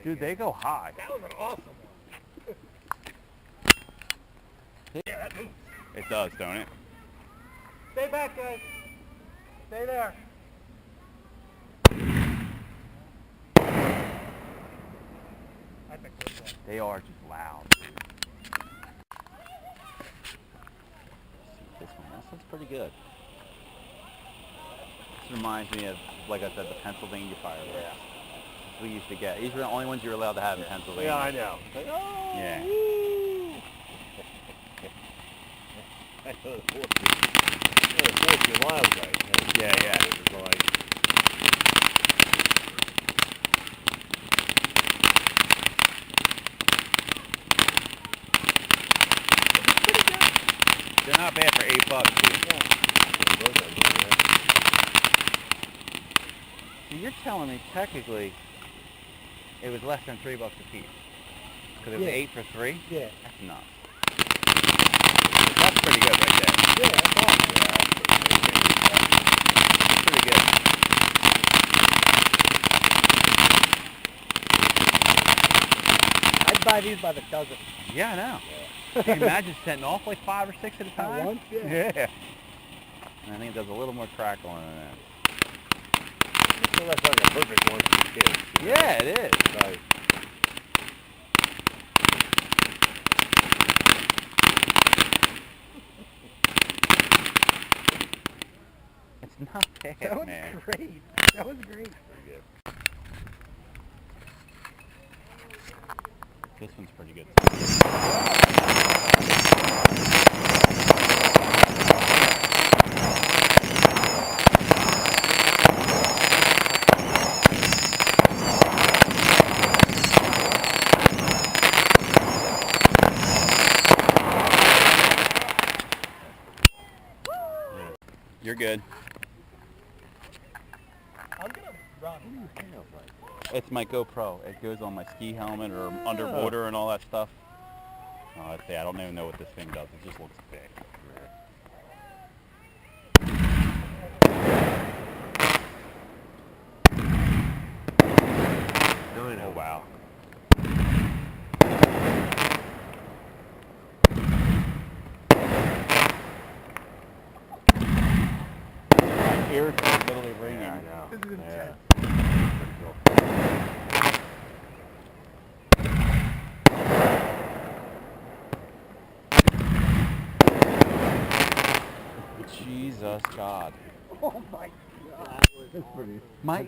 Dude, they go high. That was an awesome one. Yeah, that moves. It does, don't it? Stay back, guys. Stay there. That's a good one. They are just loud. This one, that sounds pretty good. This reminds me of, like I said, the Pennsylvania fireworks. Yeah. We used to get. These were the only ones you were allowed to have in Pennsylvania. Yeah, I know. Like, oh, Yeah. woo. That's the 4th of July, right? Yeah, yeah. It was like, They're not bad for $8, dude. So you're telling me technically it was less than $3 a piece? Because it was 8 for 3? Yeah. That's nuts. That's pretty good right there. Yeah, that's awesome. That's pretty good. I'd buy these by the dozen. Yeah, I know. Can you imagine setting off like 5 or 6 at a time? At once? Yeah. Yeah. And I think it does a little more crackling than that. So that's like a perfect one for the kids. Yeah, it is. Right. It's not bad, That was man. great. That was great. Pretty good. This one's pretty good. You're good. I'm gonna run. It's my GoPro. It goes on my ski helmet or underwater and all that stuff. Oh, I don't even know what this thing does. It just looks big. Oh, wow. My ears are literally ringing. Yeah, I know. This is intense. Jesus God. Oh my God. My